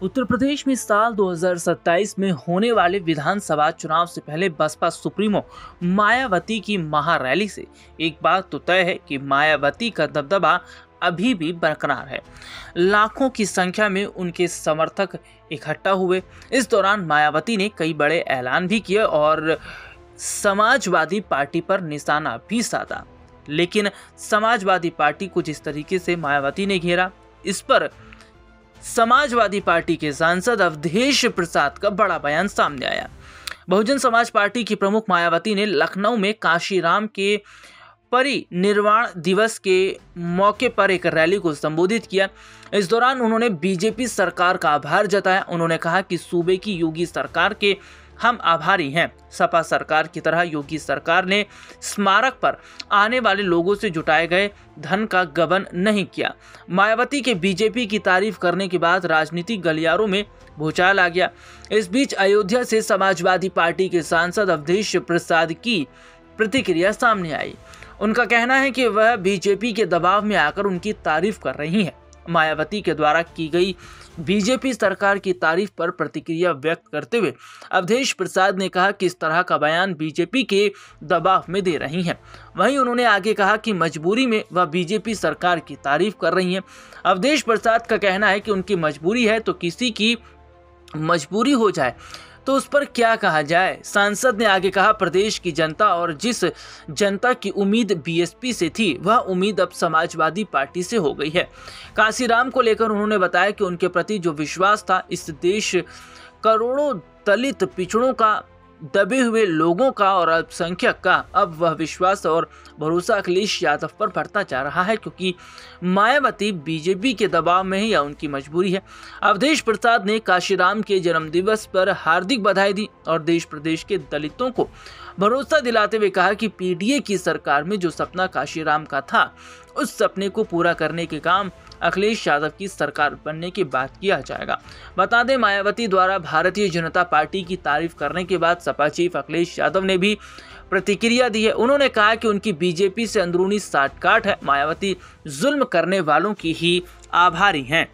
उत्तर प्रदेश में साल 2027 में होने वाले विधानसभा चुनाव से पहले बसपा सुप्रीमो मायावती की महारैली से एक बात तो तय है कि मायावती का दबदबा अभी भी बरकरार है। लाखों की संख्या में उनके समर्थक इकट्ठा हुए। इस दौरान मायावती ने कई बड़े ऐलान भी किए और समाजवादी पार्टी पर निशाना भी साधा। लेकिन समाजवादी पार्टी को जिस तरीके से मायावती ने घेरा, इस पर समाजवादी पार्टी के सांसद अवधेश प्रसाद का बड़ा बयान सामने आया। बहुजन समाज पार्टी की प्रमुख मायावती ने लखनऊ में काशीराम के परिनिर्वाण दिवस के मौके पर एक रैली को संबोधित किया। इस दौरान उन्होंने बीजेपी सरकार का आभार जताया। उन्होंने कहा कि सूबे की योगी सरकार के हम आभारी हैं। सपा सरकार की तरह योगी सरकार ने स्मारक पर आने वाले लोगों से जुटाए गए धन का गबन नहीं किया। मायावती के बीजेपी की तारीफ करने के बाद राजनीतिक गलियारों में भूचाल आ गया। इस बीच अयोध्या से समाजवादी पार्टी के सांसद अवधेश प्रसाद की प्रतिक्रिया सामने आई। उनका कहना है कि वह बीजेपी के दबाव में आकर उनकी तारीफ कर रही हैं। मायावती के द्वारा की गई बीजेपी सरकार की तारीफ पर प्रतिक्रिया व्यक्त करते हुए अवधेश प्रसाद ने कहा कि इस तरह का बयान बीजेपी के दबाव में दे रही हैं। वहीं उन्होंने आगे कहा कि मजबूरी में वह बीजेपी सरकार की तारीफ कर रही हैं। अवधेश प्रसाद का कहना है कि उनकी मजबूरी है तो किसी की मजबूरी हो जाए तो उस पर क्या कहा जाए। सांसद ने आगे कहा, प्रदेश की जनता और जिस जनता की उम्मीद बीएसपी से थी वह उम्मीद अब समाजवादी पार्टी से हो गई है। काशीराम को लेकर उन्होंने बताया कि उनके प्रति जो विश्वास था, इस देश करोड़ों दलित पिछड़ों का, दबे हुए लोगों का और अल्पसंख्यक का, अब वह विश्वास और भरोसा अखिलेश यादव पर बढ़ता जा रहा है, क्योंकि मायावती बीजेपी के दबाव में है या उनकी मजबूरी है। अवधेश प्रसाद ने काशीराम के जन्मदिवस पर हार्दिक बधाई दी और देश प्रदेश के दलितों को भरोसा दिलाते हुए कहा कि पीडीए की सरकार में जो सपना काशीराम का था, उस सपने को पूरा करने के काम अखिलेश यादव की सरकार बनने के बाद किया जाएगा। बता दें, मायावती द्वारा भारतीय जनता पार्टी की तारीफ करने के बाद सपा चीफ अखिलेश यादव ने भी प्रतिक्रिया दी है। उन्होंने कहा कि उनकी बीजेपी से अंदरूनी साठगांठ है। मायावती जुल्म करने वालों की ही आभारी हैं।